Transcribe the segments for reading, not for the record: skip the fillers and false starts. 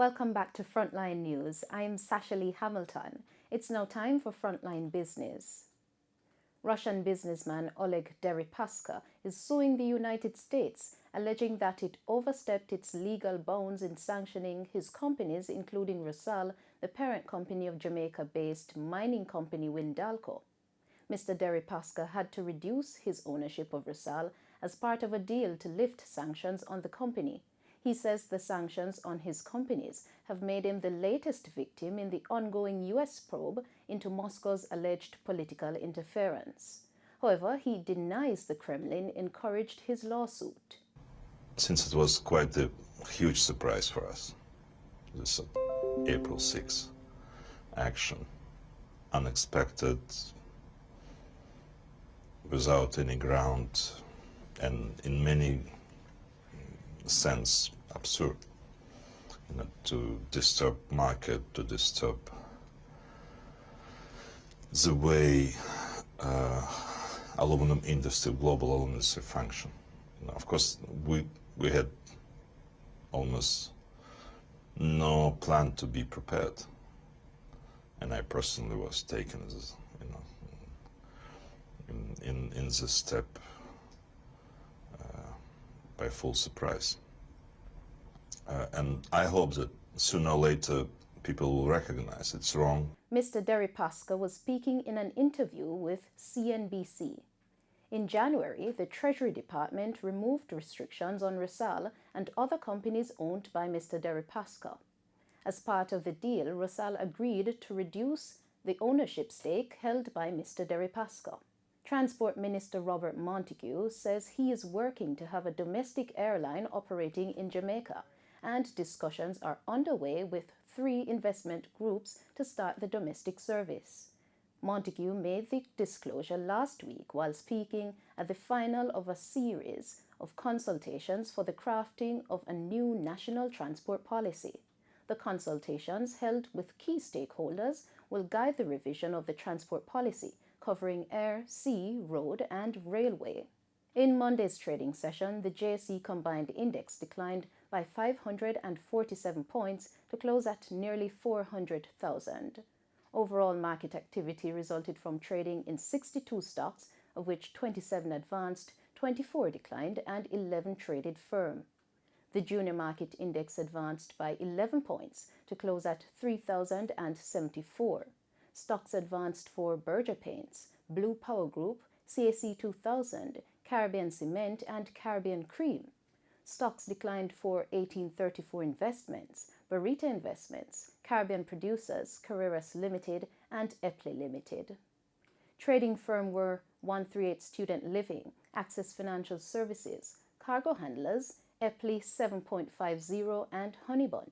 Welcome back to Frontline News. I'm Sasha Lee Hamilton. It's now time for Frontline Business. Russian businessman Oleg Deripaska is suing the United States, alleging that it overstepped its legal bounds in sanctioning his companies, including Rusal, the parent company of Jamaica-based mining company Windalco. Mr. Deripaska had to reduce his ownership of Rusal as part of a deal to lift sanctions on the company. He says the sanctions on his companies have made him the latest victim in the ongoing U.S. probe into Moscow's alleged political interference. However, he denies the Kremlin encouraged his lawsuit. Since it was quite a huge surprise for us, this April 6 action, unexpected, without any ground, and in many sense absurd, to disturb market, to disturb the way aluminum industry, global aluminum industry function. Of course, we had almost no plan to be prepared, and I personally was taken as, in this step by full surprise. And I hope that sooner or later people will recognize it's wrong. Mr. Deripaska was speaking in an interview with CNBC. In January, the Treasury Department removed restrictions on Rusal and other companies owned by Mr. Deripaska. As part of the deal, Rusal agreed to reduce the ownership stake held by Mr. Deripaska. Transport Minister Robert Montague says he is working to have a domestic airline operating in Jamaica, and discussions are underway with 3 investment groups to start the domestic service. Montague made the disclosure last week while speaking at the final of a series of consultations for the crafting of a new national transport policy. The consultations, held with key stakeholders, will guide the revision of the transport policy, covering air, sea, road, and railway. In Monday's trading session, the JSE Combined Index declined by 547 points to close at nearly 400,000. Overall market activity resulted from trading in 62 stocks, of which 27 advanced, 24 declined, and 11 traded firm. The junior market index advanced by 11 points to close at 3,074. Stocks advanced for Berger Paints, Blue Power Group, CAC 2000, Caribbean Cement, and Caribbean Cream. Stocks declined for 1834 Investments, Barita Investments, Caribbean Producers, Carreras Limited, and Epley Limited. Trading firm were 138 Student Living, Access Financial Services, Cargo Handlers, Epley 7.50, and Honeybun.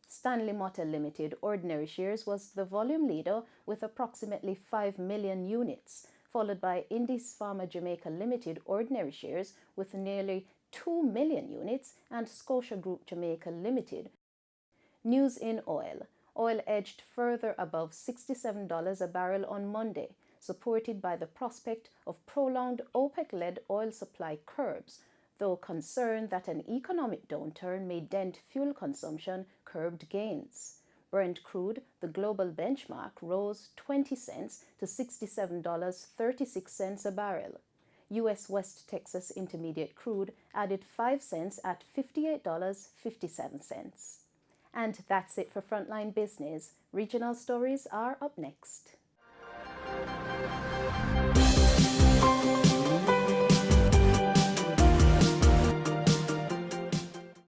Stanley Motor Limited ordinary shares was the volume leader with approximately 5 million units, followed by Indis Pharma Jamaica Limited ordinary shares with nearly 2 million units, and Scotia Group Jamaica Limited. News in oil. Oil edged further above $67 a barrel on Monday, supported by the prospect of prolonged OPEC-led oil supply curbs, though concern that an economic downturn may dent fuel consumption curbed gains. Brent crude, the global benchmark, rose 20 cents to $67.36 a barrel. U.S. West Texas Intermediate crude added 5 cents at $58.57. And that's it for Frontline Business. Regional stories are up next.